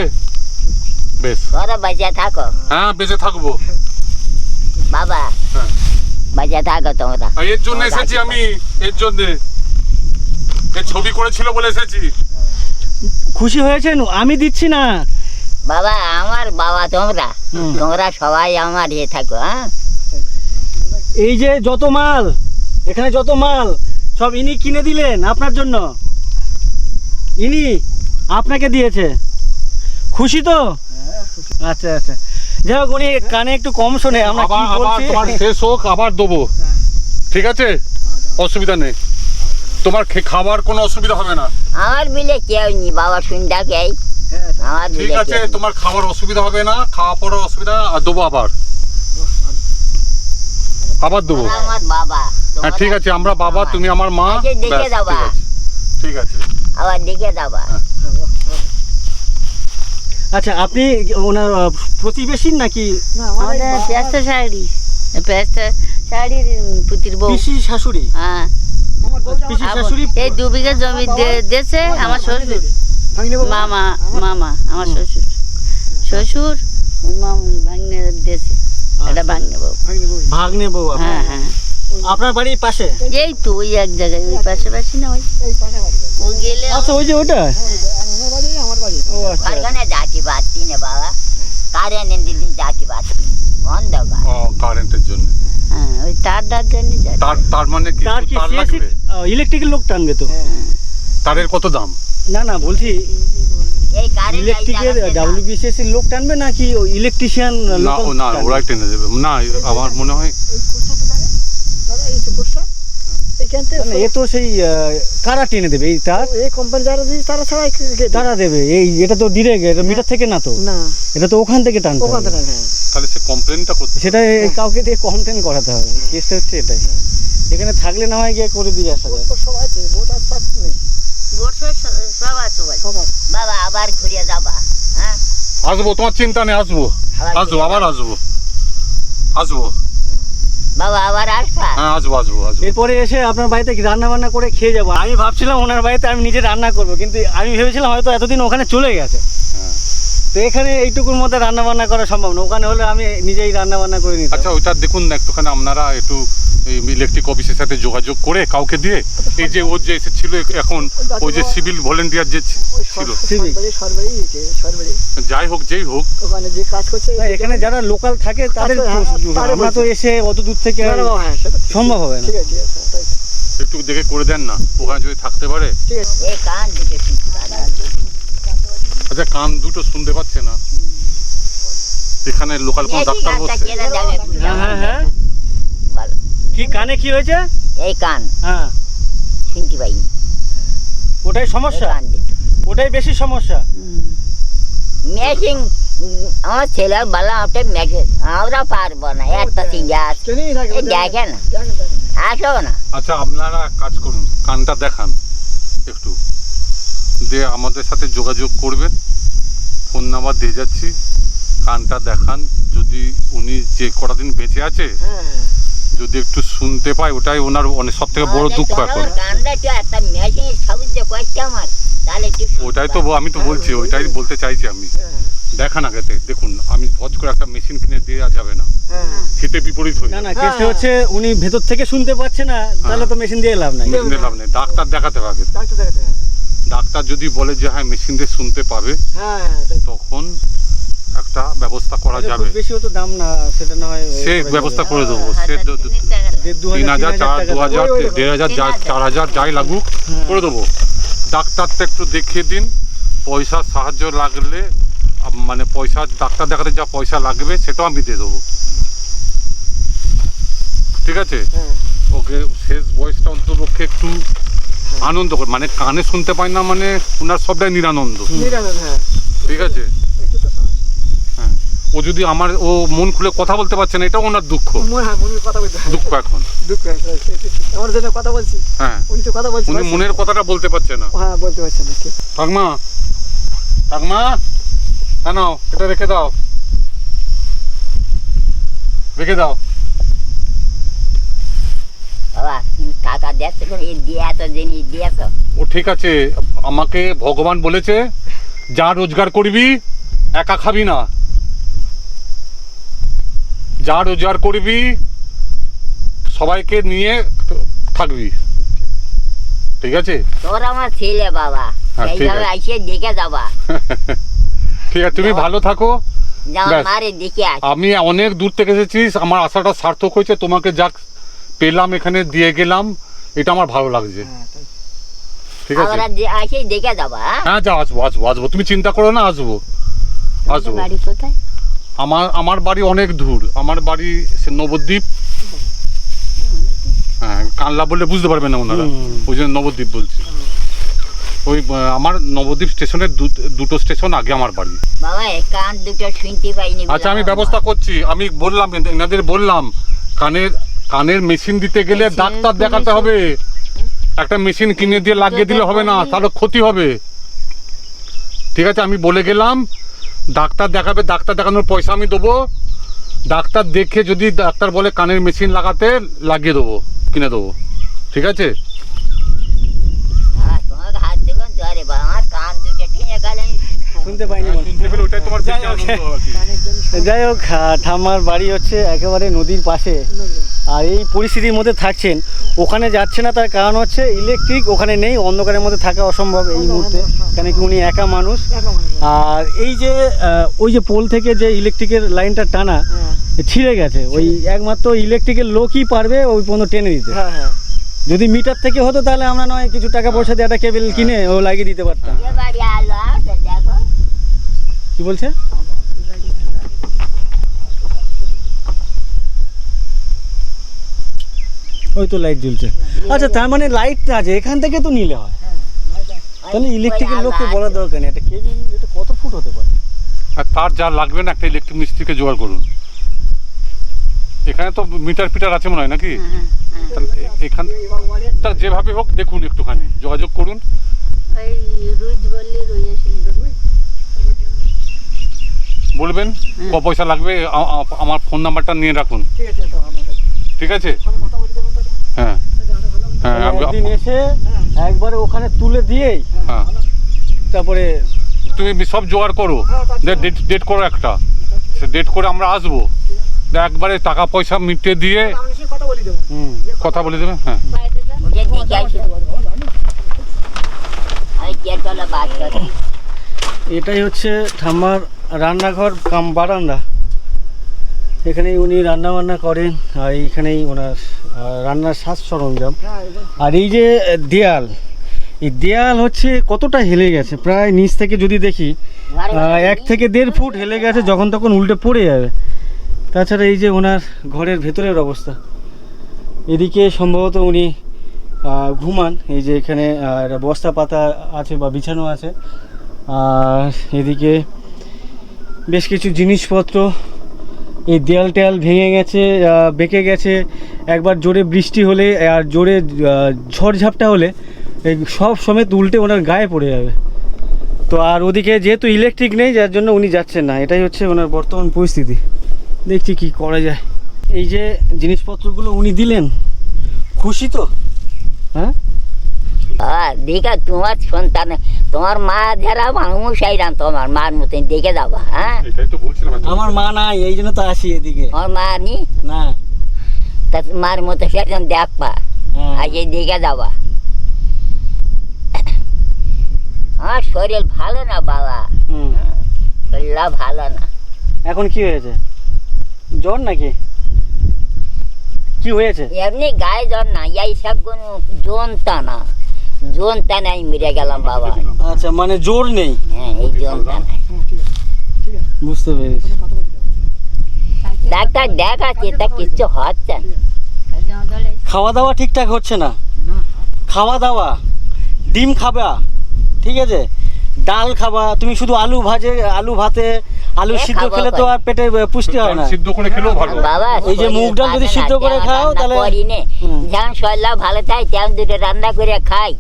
বেশ। তোরা বাঁচা থাকো হ্যাঁ, বেঁচে থাকবো। বাবা, হ্যাঁ। বাঁচা থাকো তোমরা। আর এর জন্য এসেছি আমি, এর জন্য এই ছবি করেছিল বলে এসেছি। খুশি হয়েছেন? আমি দিচ্ছি না। বাবা আমার বাবা, তোমরা তোমরা সবাই আমার ইয়ে থাকো। হ্যাঁ এই যে যত মাল, এখানে যত মাল সব ইনি কিনে দিলেন আপনার জন্য, ইনি আপনাকে দিয়েছে। খুশি তো? আচ্ছা আচ্ছা, যাই হোক, উনি কানে একটু কম শোনে আমরা কি আবার বলছি। তোমার শেষ হোক, আবার দেবো, ঠিক আছে? অসুবিধা নেই, তোমার খাবার কোনো অসুবিধা হবে না। আমার বিলে কেউ নি বাবা, শুনটা কে আমার ঠিক বিলে আছে, কেউ নেই। তোমার খাবার অসুবিধা হবে না, খাওয়া পড়ার অসুবিধা, আর দেবো আবার দেবো। তোমরা আমার বাবা, হ্যাঁ ঠিক আছে, আমরা বাবা, তুমি আমার মা। আগে দেখে ব্যাস, যাবা। ঠিক আছে। আবার দেখে যাবা। আচ্ছা, আপনি ওনার প্রতিবেশী নাকি? আমাদের পেঁয়াজটা শাড়ি, পেঁয়াজটা শাড়ির পুতির বউ। পিসি শাশুড়ি? হ্যাঁ, পিসি শাশুড়ি এই 2 বিঘা জমি দিয়েছে আমার শ্বশুর, মামা মামা আমার শ্বশুর, শ্বশুর ভাগ্নে দিয়েছে। এটা ভাগ্নে বউ। ভাগ্নে বউ আপনার? হ্যাঁ হ্যাঁ, আপনার বাড়ির পাশে? এই তো ওই এক জায়গায়, ওই পাশাপাশি না, ওই ও গেলে আচ্ছা, ওই যে ওটা। ও আচ্ছা, ওখানে যাচ্ছি পাচ্ছি না বাবা, কারেন্ট দিন যাচ্ছি পাচ্ছি অন্ধকার। ও, কারেন্টের জন্য। হ্যাঁ, ওই তার জন্য যাচ্ছি। তার মানে কি? তার কি তার লাগবে? ইলেকট্রিকের লোক টানবে তো? তারের কত দাম? না না, বলছি এই কারেন্ট ইলেকট্রিকের WBCS এর লোক টানবে নাকি ইলেকট্রিশিয়ান না, লোকাল? না, ওরাই টেনে দেবে না, আমার মনে হয়। দাদা এই পোস্টটা এখান মানে এ তো সেই কারা টেনে দেবে এই তার? এই কোম্পানি যারা দিয়েছে তারা ছাড়া তারা দেবে এই, এটা তো ডিরেক্ট, এটা মিটার থেকে না তো, না এটা তো ওখান থেকে টানতে ওখান হবে। থেকে হ্যাঁ তাহলে সে কমপ্লেনটা করতে সেটা কাউকে দিয়ে কমপ্লেন করাতে হবে, কেসটা হচ্ছে এটাই। এখানে থাকলে না হয় গিয়ে করে দিয়ে আসা যায়। সব আছে বোট আর পাস নেই গোট সব আছে ভাই। সব আছে বাবা আবার ঘুরে যাবা, হ্যাঁ আসবো, তোমার চিন্তা নেই, আসবো আসবো আবার আসবো আসবো বাবা আবার আসবা। হ্যাঁ আসবো আসবো আসবো। এরপরে এসে আপনার বাড়িতে রান্না বান্না করে খেয়ে যাবো। আমি ভাবছিলাম ওনার বাড়িতে আমি নিজে রান্না করব, কিন্তু আমি ভেবেছিলাম হয়তো এতদিন ওখানে চলে গেছে, হ্যাঁ। তো এখানে এইটুকুর মধ্যে রান্না বান্না করা সম্ভব না। ওখানে হলে আমি নিজেই রান্না বান্না করে নিতাম। আচ্ছা ওইটা দেখুন না একটুখানি আপনারা, একটু ইলেকট্রিক অফিসের সাথে যোগাযোগ করে কাউকে দিয়ে, এই যে ওর যে এসেছিল এখন, ওই যে সিভিল ভলেন্টিয়ার যে ছিল, সরবারি সরবারি যাই হোক যেই হোক, ওখানে যে কাজ করছে না, এখানে যারা লোকাল থাকে তাদের তাদের আমরা তো এসে অত দূর থেকে না, না, হ্যাঁ সেটা ঠিক। সম্ভব হবে না। ঠিক আছে ঠিক আছে, তাই তো। একটু দেখে করে দেন না, ওখানে যদি থাকতে পারে। ঠিক আছে এই কান দিতে শুনতে পারে। আচ্ছা কান দুটো শুনতে পাচ্ছে না, এখানে লোকাল কোন ডাক্তার বসছে? কেনা যাবে একটু হ্যাঁ হ্যাঁ হ্যাঁ, ভালো। কি কানে কি হয়েছে? এই কান হ্যাঁ শুনতে পাইনি, ওটাই এই সমস্যা, কান দিতে ওটাই বেশি সমস্যা। মেশিন আমার ছেলের বলা ওটা মেশিন আমরা পারবো না, একটা সিঙ্গাস ট্রেনেই থাকে এই দেখে না, দেখেন দেখেন আসো না। আচ্ছা আপনারা এক কাজ করুন, কানটা দেখান একটু, দিয়ে আমাদের সাথে যোগাযোগ করবেন, ফোন নাম্বার দিয়ে যাচ্ছি, কানটা দেখান। যদি উনি যে কটা দিন বেঁচে আছে হ্যাঁ যদি একটু শুনতে পায়, ওটাই ওনার অনেক সব থেকে বড় দুঃখ এখন। কানটা একটু একটা মেশিন সবুজ যে কয়েকটা আমার, তাহলে একটু ওটাই তো আমি তো বলছি, ওইটাই বলতে চাইছি আমি। দেখান আগেতে, দেখুন আমি ভজ করে একটা মেশিন কিনে দেওয়া যাবে না, হ্যাঁ হিতে বিপরীত হয়ে না যাবে। না, কেসটা হচ্ছে উনি ভেতর থেকে শুনতে পাচ্ছে না, তাহলে তো মেশিন দিয়ে লাভ নাই। মেশিন দিয়ে লাভ নেই, ডাক্তার দেখাতে হবে। ডাক্তার দেখাতে হ্যাঁ ডাক্তার যদি বলে যে হ্যাঁ মেশিন দিয়ে শুনতে পাবে, হ্যাঁ তাই তো। তখন একটা ব্যবস্থা করা আচ্ছা, যাবে। খুব বেশি তো দাম না, সেটা না হয় সে ব্যবস্থা করে দেবো, সে 1,000 3,000 4,000 2,000 1,500 4,000 যাই লাগুক করে দেবো। ডাক্তারটা একটু দেখিয়ে দিন, পয়সা সাহায্য লাগলে মানে পয়সা ডাক্তার দেখাতে যা পয়সা লাগবে সেটাও আমি দিয়ে দেবো, ঠিক আছে? হ্যাঁ ওকে শেষ বয়সটা অন্তপক্ষে একটু আনন্দ করে, মানে কানে শুনতে পায় না মানে ওনার সবটাই নিরানন্দ, নিরানন্দ হ্যাঁ ঠিক আছে? একটু তো হ্যাঁ, ও যদি ও মন খুলে কথা বলতে পারছে না, এটাও ওনার দুঃখ, মনের কথা বলতে হয়। দুঃখ এখন। দুঃখ আমার জন্য কথা বলছি, হ্যাঁ উনি তো কথা বলছি উনি মনের কথাটা বলতে পারছে না। হ্যাঁ বলতে পারছেন না ঠিক। ঠাকমা ঠাকমা কেন এটা রেখে দাও, রেখে দাও। বাবা তুমি টাকা দেখছো দিয়ে এত জিনিস দিয়েছ, ও ঠিক আছে, আমাকে ভগবান বলেছে যা রোজগার করবি একা খাবি না, যা রোজগার করবি সবাইকে নিয়ে থাকবি, ঠিক আছে? তোর আমার ছেলে বাবা, হ্যাঁ, ঠিক সেইভাবে আছে। আইসে দেখে যাবা, ঠিক আছে, তুমি ভালো থাকো। যেমন ব্যাস। মারে দেখে আস। আমি অনেক দূর থেকে এসেছিস, আমার আশাটা সার্থক হয়েছে, তোমাকে যা পেলাম এখানে দিয়ে গেলাম, এটা আমার ভালো লাগছে, ঠিক আছে? আমরা আইসে দেখে যাবা, হ্যাঁ? হ্যাঁ যা আসবো আসবো আসবো, তুমি চিন্তা করো না, আসবো আসবো। বাড়ি কোথায়? আমার বাড়ি অনেক দূর, আমার বাড়ি সে নবদ্বীপ। হ্যাঁ কানলা বললে বুঝতে পারবে না ওনারা, ওই জন্য নবদ্বীপ বলছি। ওই আমার নবদ্বীপ স্টেশনের দুটো স্টেশন আগে আমার বাড়ি। বাবা এই কান দুটো শুনতে পাইনি। আচ্ছা আমি ব্যবস্থা করছি, আমি বললাম এনাদের বললাম কানের মেশিন দিতে গেলে ডাক্তার দেখাতে হবে, একটা মেশিন কিনে দিয়ে লাগিয়ে দিলে হবে না, তাহলে ক্ষতি হবে, ঠিক আছে? আমি বলে গেলাম ডাক্তার দেখাবে, ডাক্তার দেখানোর পয়সা আমি দেবো, ডাক্তার দেখে যদি ডাক্তার বলে কানের মেশিন লাগাতে লাগিয়ে দেবো, কিনে দেবো, ঠিক আছে? হ্যাঁ তোমাকে হাত দেবেন তো, আরে বাবা আমার কান দুটো ঠেঙে গেলেন। শুনতে পাইনি মনে হয়। ওটাই তোমার বেশি আনন্দ আর কি। যাই হোক, ঠাম্মার বাড়ি হচ্ছে একেবারে নদীর পাশে, আর এই পরিস্থিতির মধ্যে থাকছেন, ওখানে যাচ্ছে না, তার কারণ হচ্ছে ইলেকট্রিক ওখানে নেই, অন্ধকারের মধ্যে থাকা অসম্ভব এই মুহূর্তে, কেন কি উনি একা মানুষ। আর এই যে ওই যে পোল থেকে যে ইলেকট্রিকের লাইনটা টানা ছিঁড়ে গেছে, ওই একমাত্র ইলেকট্রিকের লোকই পারবে ওই পর্যন্ত টেনে দিতে। হ্যাঁ হ্যাঁ যদি মিটার থেকে হতো তাহলে আমরা নয় কিছু টাকা পয়সা দিয়ে একটা কেবল কিনে ও লাগিয়ে দিতে পারতাম। এ বাড়ি আলো আছে দেখো, কি বলছে? ওই তো লাইট জ্বলছে। আচ্ছা, তার মানে লাইট আছে, এখান থেকে তো নিলে হয়। তাহলে ইলেকট্রিকের লোককে বলার দরকার নেই, এটা কেবিল এটা কত ফুট হতে পারে? আর তার যা লাগবে না একটা ইলেকট্রিক মিস্ত্রিকে জোগাড় করুন। এখানে তো মিটার ফিটার আছে মনে হয় নাকি? তাহলে এখানটা যেভাবে হোক দেখুন, একটুখানি যোগাযোগ করুন। ওই রুই বললে রুই আসলে বলবেন ক পয়সা লাগবে, আমার ফোন নাম্বারটা নিয়ে রাখুন। ঠিক আছে? হ্যাঁ হ্যাঁ, একদিন এসে একবারে ওখানে তুলে দিয়েই হ্যাঁ, তারপরে তুমি সব জোগাড় করো, ডেট করো একটা, সে ডেট করে আমরা আসবো, একবারে টাকা পয়সা মিটিয়ে দিয়ে কথা বলে দেবে। হ্যাঁ, এটাই হচ্ছে ঠাম্মার রান্নাঘর কাম বারান্দা। এখানেই উনি রান্না বান্না করেন, আর এইখানেই ওনার রান্নার সাজ সরঞ্জাম। আর এই যে দেয়াল, এই দেয়াল হচ্ছে কতটা হেলে গেছে, প্রায় নিচ থেকে যদি দেখি 1 থেকে 1.5 ফুট হেলে গেছে, যখন তখন উল্টে পড়ে যাবে। তাছাড়া এই যে ওনার ঘরের ভেতরের অবস্থা, এদিকে সম্ভবত উনি ঘুমান। এই যে এখানে বস্তা পাতা আছে বা বিছানো আছে, আর এদিকে বেশ কিছু জিনিসপত্র। এই দেয়াল টেয়াল ভেঙে গেছে, বেঁকে গেছে। একবার জোরে বৃষ্টি হলে আর জোরে ঝড়ঝাপটা হলে এই সব সমেত উল্টে ওনার গায়ে পড়ে যাবে। তো আর ওদিকে যেহেতু ইলেকট্রিক নেই, যার জন্য উনি যাচ্ছেন না। এটাই হচ্ছে ওনার বর্তমান পরিস্থিতি। দেখছি কি করা যায়। এই যে জিনিসপত্রগুলো উনি দিলেন, খুশি তো? হ্যাঁ, দেখা তোমার সন্তান, তোমার মা যারা আমিও চাইলাম তোমার মার মতন দেখে যাবা। হ্যাঁ, এটাই তো বলছিলাম। আমার মা নাই, এই জন্য তো আসি এদিকে। আমার মা নি না, তা মার মতো সেরকম দেখবা, আগে দেখে যাবা। আমার শরীর ভালো না বাবা, শরীর ভালো না। এখন কি হয়েছে? জ্বর নাকি? কি হয়েছে? এমনি গায়ে জ্বর না, এই সব কোনো জোনতা না, জোনতা নাই, মেরে গেলাম বাবা। আচ্ছা, মানে জোর নেই। হ্যাঁ, এই জোনতা নাই। বুঝতে পেরেছি। ডাক্তার দেখাচ্ছে, তা কিচ্ছু হচ্ছে না। খাওয়া দাওয়া ঠিকঠাক হচ্ছে না। খাওয়া দাওয়া, ডিম খাবা, ঠিক আছে, ডাল খাবা। তুমি শুধু আলু ভাজে, আলু ভাতে, আলু সিদ্ধ খেলে তো আর পেটে পুষ্টি হয় না। সিদ্ধ করে খেলেও ভালো। বাবা, এই যে মুগ ডাল যদি সিদ্ধ করে খাও তাহলে যেমন শরীর ভালো থাকে, তেমন দুটো রান্না করে খাই।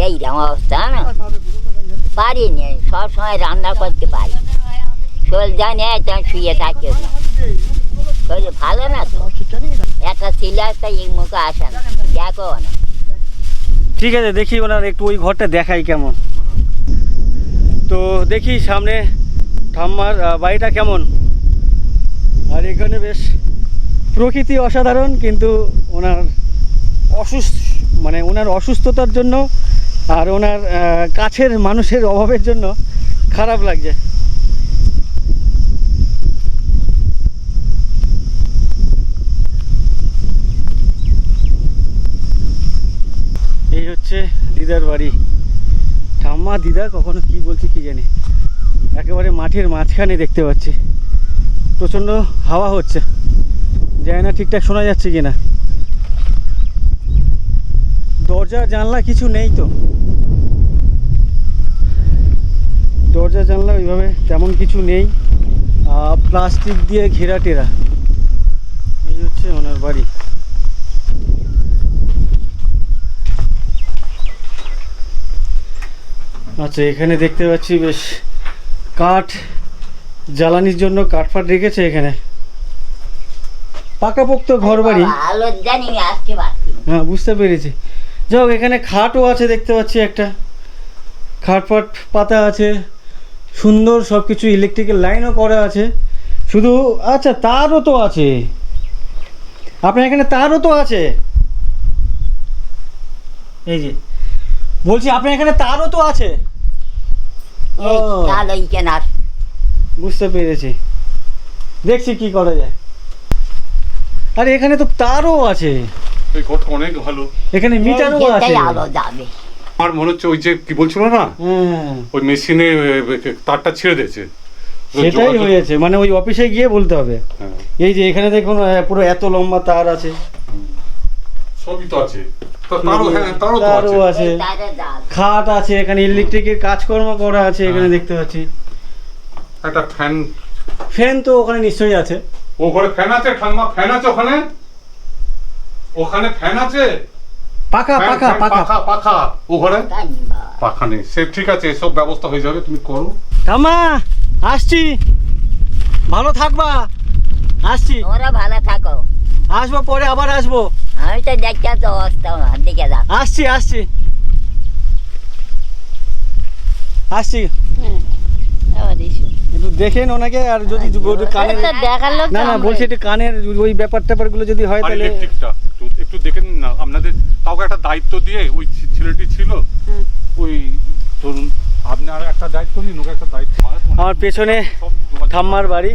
এই অবস্থা না, পারিনি সব সময় রান্না করতে পারি। শরীর জানে তেমন শুয়ে থাকে, শরীর ভালো না তো। একটা সিলারটা এই মুখে আসে না, দেখো না। ঠিক আছে, দেখি ওনার একটু ওই ঘরটা দেখাই কেমন। তো দেখি সামনে ঠাম্মার বাড়িটা কেমন। আর এখানে বেশ প্রকৃতি অসাধারণ, কিন্তু ওনার ওনার অসুস্থতার জন্য আর ওনার কাছের মানুষের অভাবের জন্য খারাপ লাগছে। এই হচ্ছে দিদার বাড়ি। ঠাম্মা দিদা কখনো কি বলছে কি জানি, একেবারে মাঠের মাঝখানে দেখতে পাচ্ছি। প্রচণ্ড হাওয়া হচ্ছে, জানি না ঠিকঠাক শোনা যাচ্ছে কিনা। দরজা জানলা কিছু নেই তো, দরজা জানলা ওইভাবে তেমন কিছু নেই, প্লাস্টিক দিয়ে ঘেরা টেরা। এই হচ্ছে ওনার বাড়ি। আচ্ছা, এখানে দেখতে পাচ্ছি বেশ কাঠ জ্বালানির জন্য কাঠফাট রেখেছে এখানে। পাকাপোক্ত ঘর বাড়ি। হ্যাঁ, বুঝতে পেরেছি। যাও, এখানে খাটও আছে দেখতে পাচ্ছি, একটা খাটফাট পাতা আছে, সুন্দর সব কিছু। ইলেকট্রিকের লাইনও করা আছে শুধু। আচ্ছা, তারও তো আছে আপনার এখানে, তারও তো আছে। এই যে বলছি, আপনার এখানে তারও তো আছে। বুঝতে পেরেছি, দেখছি কি করা যায়। আরে এখানে তো তারও আছে, এই ঘরটা অনেক ভালো। এখানে মিটারও আছে। আমার মনে হচ্ছে ওই যে কি বলছিল না, ওই মেশিনে তারটা ছিঁড়ে দিয়েছে। সেটাই হয়েছে, মানে ওই অফিসে গিয়ে বলতে হবে। এই যে এখানে দেখুন, পুরো এত লম্বা তার আছে। সবই তো আছে। তারও তো তারও আছে, তারে জাল খাট আছে, এখানে ইলেকট্রিকের কাজকর্ম করা আছে এখানে দেখতে পাচ্ছি। একটা ফ্যান, ফ্যান তো ওখানে নিশ্চয়ই আছে। ও ঘরে ফ্যান আছে, ঠাম্মা ফ্যান আছে ওখানে, ওখানে ফ্যান আছে, পাখা ফ্যান, পাখা ফ্যান, পাখা পাখা পাখা ও ঘরে জানি বা পাখা নেই। সে ঠিক আছে, সব ব্যবস্থা হয়ে যাবে, তুমি করো। ঠাম্মা আসছি, ভালো থাকবা, আসছি, তোমরা ভালো থাকো। আসবো পরে আবার আসবো, আমি তো দেখতে তো অবস্থা আমার দিকে যা আসছি আসছি আসছি। হ্যাঁ আবার এসো। একটু দেখেন ওনাকে, আর যদি কানের তা দেখার লোক তো না না আমরাই। বলছি একটু কানের ওই ব্যাপার ট্যাপার গুলো যদি হয় আর তাহলে ইলেকট্রিকটা একটু একটু দেখে নিন না। আপনাদের কাউকে একটা দায়িত্ব দিয়ে, ওই ছেলেটি ছিল, ওই ধরুন আপনি আর একটা দায়িত্ব নিন, ওকে একটা দায়িত্ব। আমার পেছনে সব যোগাযোগ ঠাম্মার বাড়ি,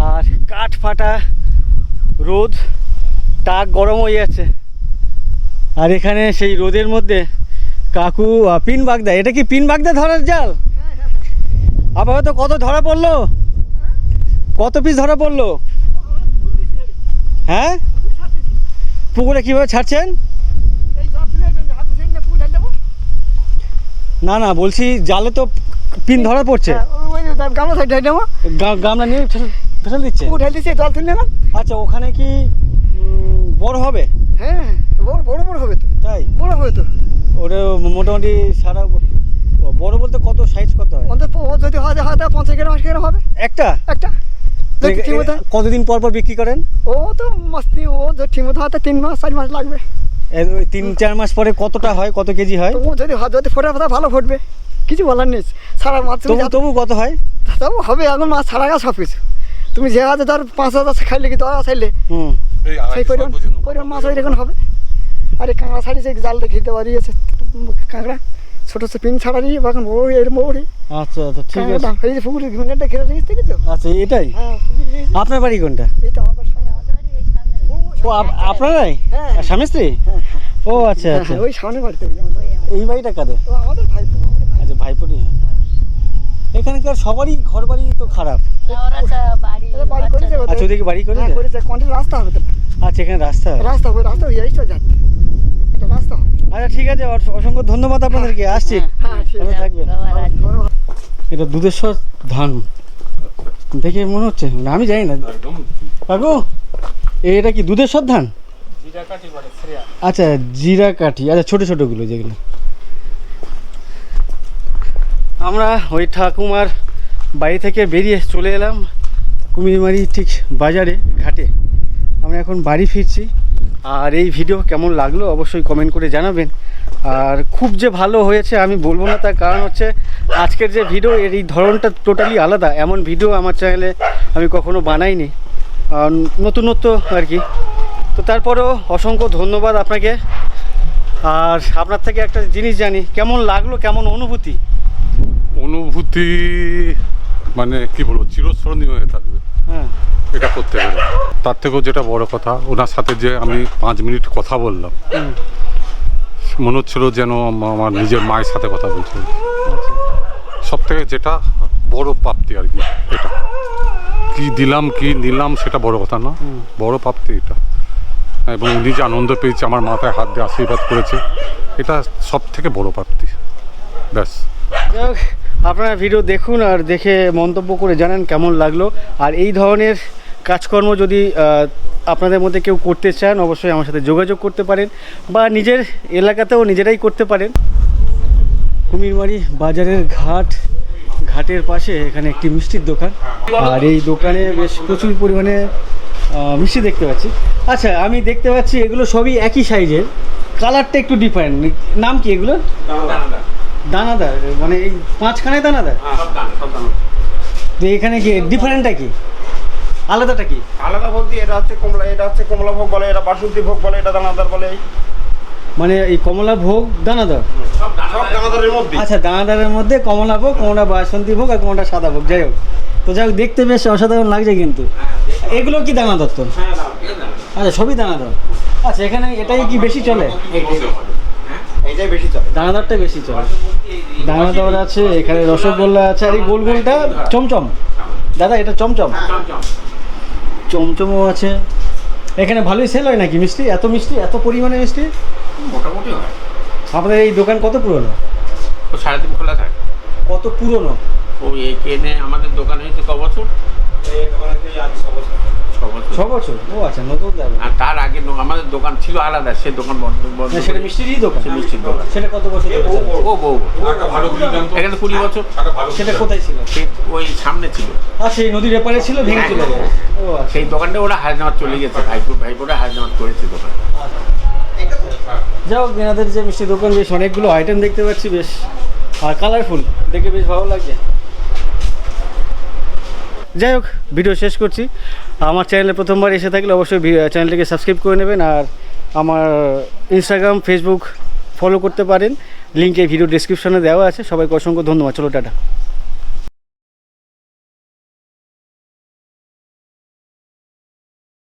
আর কাঠ ফাটা রোদ, টাক গরম হয়ে যাচ্ছে। আর এখানে সেই রোদের মধ্যে কাকু পিন বাগদা, এটা কি পিন বাগদা ধরার জাল? আপাতত কত ধরা পড়লো, কত পিস ধরা পড়লো? হ্যাঁ, পুকুরে কিভাবে ছাড়ছেন? না না বলছি জালে তো পিন ধরা পড়ছে, গামলা সাইড ঢাই দেবো, গামলা নিয়ে ফেলে দিচ্ছে। উঠাই দিচ্ছে, জল তুলে না। আচ্ছা, ওখানে কি বড় হবে? হ্যাঁ, বড় বড় বড় হবে তো, তাই বড় হবে তো। ওটা মোটামুটি সারা বড় বলতে কত সাইজ কত হয়? অন্তত যদি হয় 50 গ্রাম 80 গ্রাম হবে একটা একটা। যদি ঠিক মতো কতদিন পর পর বিক্রি করেন? ও তো মস্তি, ও যদি ঠিক মতো হয় 3 মাস 4 মাস লাগবে। 3-4 মাস পরে কতটা হয়, কত কেজি হয়? তো ও যদি ফোটা ফোটা ভালো ফুটবে, কিছু বলার নেই। সারা মাছ তবু কত হয়? তবু হবে, এখন মাছ ছাড়া গা সব কিছু। তুমি যে হাতে ধর 5,000 খাইলে কি 10,000 খাইলে হুম, এই সেই পরিমাণ মাছ ওই রকম হবে। আরে কাঁকড়া ছাড়িয়েছে, জাল দেখিতে পারিয়েছে কাঁকড়া, ছোট ছোট পিন ছাড়া দিয়ে এখন বড় এর বড়ি আচ্ছা আচ্ছা ঠিক আছে। কাঁকড়া এই যে পুকুরের ঘিমনেটা ঘিরে রেখেছে, দেখেছো? আচ্ছা এটাই হ্যাঁ, পুকুরের এই- আপনার বাড়ি কোনটা? এই তো আমাদের সামনে। ও আপনারাই হ্যাঁ। স্বামী স্ত্রী? হ্যাঁ, ও আচ্ছা আচ্ছা, ওই সামনে বাড়িতে ওই আমাদের। এই বাড়িটা কাদের? ও আমাদের ভাই তো, আমাদের ভাই। আচ্ছা ভাইপোরি। এখানকার সবারই ঘর বাড়ি তো খারাপ। ওরা সব বাড়ি এরা বাড়ি করেছে ওদের। আচ্ছা ওদিকে বাড়ি করেছে? হ্যাঁ, করেছে, কোনটা রাস্তা হবে তো, আচ্ছা এখানে রাস্তা? রাস্তা হবে, রাস্তা হয়ে যাচ্ছে যাচ্ছে, এটা রাস্তা হবে। আচ্ছা ঠিক আছে, অসংখ্য ধন্যবাদ আপনাদেরকে, আসছি। হ্যাঁ, ঠিক ভালো আছে। থাকবেন। বাবা রাজি। এটা দুধেশ্বর ধান দেখে মনে হচ্ছে, না আমি জানি না। একদম কাকু এটা কি দুধেশ্বর ধান? আচ্ছা জিরা কাঠি, আচ্ছা ছোট ছোটগুলো যেগুলো। আমরা ওই ঠাকুমার বাড়ি থেকে বেরিয়ে চলে এলাম কুমিরমারি ঠিক বাজারে ঘাটে। আমরা এখন বাড়ি ফিরছি। আর এই ভিডিও কেমন লাগলো অবশ্যই কমেন্ট করে জানাবেন। আর খুব যে ভালো হয়েছে আমি বলবো না, তার কারণ হচ্ছে আজকের যে ভিডিও এর এই ধরনটা টোটালি আলাদা। এমন ভিডিও আমার চ্যানেলে আমি কখনো বানাইনি, নতুনত্ব আর কি। তো তারপরেও অসংখ্য ধন্যবাদ আপনাকে। আর আপনার থেকে একটা জিনিস জানি, কেমন লাগলো, কেমন অনুভূতি? অনুভূতি মানে কি বলবো, চিরস্মরণীয় হয়ে থাকবে হ্যাঁ, এটা করতে গেলে। তার থেকেও যেটা বড় কথা, ওনার সাথে যে আমি 5 মিনিট কথা বললাম, মনে হচ্ছিল যেন আমার নিজের মায়ের সাথে কথা বলছি। সব থেকে যেটা বড় প্রাপ্তি আর কি এটা। কি দিলাম কি নিলাম সেটা বড় কথা না, বড় প্রাপ্তি এটা। এবং উনি যে আনন্দ পেয়েছে, আমার মাথায় হাত দিয়ে আশীর্বাদ করেছে, এটা সব থেকে বড় প্রাপ্তি। ব্যাস। যাই হোক, আপনারা ভিডিও দেখুন আর দেখে মন্তব্য করে জানান কেমন লাগলো। আর এই ধরনের কাজকর্ম যদি আপনাদের মধ্যে কেউ করতে চান অবশ্যই আমার সাথে যোগাযোগ করতে পারেন, বা নিজের এলাকাতেও নিজেরাই করতে পারেন। কুমিরমারি বাজারের ঘাটের পাশে এখানে একটি মিষ্টির দোকান, আর এই দোকানে বেশ প্রচুর পরিমাণে মিষ্টি দেখতে পাচ্ছি। আচ্ছা আমি দেখতে পাচ্ছি এগুলো সবই একই সাইজের, কালারটা একটু ডিফারেন্ট। নাম কি এগুলো? দানাদার, মানে এই 5খানায় দানাদার? তো এখানে কি ডিফারেন্টটা কি, আলাদাটা কি? আলাদা বলতে এটা হচ্ছে কমলা ভোগ বলে, এটা বাসন্তী ভোগ বলে, এটা দানাদার বলে। মানে এই কমলা ভোগ দানাদার? সব দানাদারের মধ্যে। আচ্ছা দানাদারের মধ্যে কমলা ভোগ, কোনটা বাসন্তী ভোগ আর কোনটা সাদা ভোগ। যাই হোক, তো যাই হোক দেখতে বেশ অসাধারণ লাগছে কিন্তু। এগুলো কি দানাদার তো? আচ্ছা সবই দানাদার। আচ্ছা এখানে এটাই কি বেশি চলে? এইটাই বেশি চলে, দানাদারটা বেশি চলে। দানাদার আছে, এখানে রসগোল্লা আছে, আর এই গোলগোলটা চমচম। দাদা এটা চমচম? চমচমও আছে। এখানে ভালোই সেল হয় নাকি মিষ্টি, এত পরিমাণে মিষ্টি? মোটামুটি হয়। আপনাদের এই দোকান কত পুরনো? ও 3.5 খোলা থাকে। কত পুরনো? ও এখানে আমাদের দোকান হয়েছে ক বছর? 6 বছর। ও আচ্ছা, নতুন দোকান। আর তার আগে আমাদের দোকান ছিল আলাদা, সে দোকান বন্ধ না, সেটা মিষ্টিরই দোকান? সে মিষ্টির দোকান। সেটা কত বছর ধরে চলছে? ও বউ এখানে 20 বছর। সেটা কোথায় ছিল? ওই সামনে ছিল। আর সেই নদীর এপারে ছিল, ভেঙে চলে গেছে। ও আচ্ছা। সেই দোকানটা ওরা হায়দ্রাবাদ চলে গেছে, ভাইপোরা হায়দ্রাবাদ করেছে দোকান। যাও, এনাদের যে মিষ্টি দোকান, বেশ অনেকগুলো আইটেম দেখতে পাচ্ছি, বেশ আর কালারফুল, দেখে বেশ ভালো লাগছে। যাই হোক, ভিডিও শেষ করছি। আমার চ্যানেলে প্রথমবার এসে থাকলে অবশ্যই চ্যানেলটিকে সাবস্ক্রাইব করে নেবেন, আর আমার ইনস্টাগ্রাম, ফেসবুক ফলো করতে পারেন, লিঙ্ক এই ভিডিও ডেসক্রিপশনে দেওয়া আছে। সবাইকে অসংখ্য ধন্যবাদ। চলো টাটা।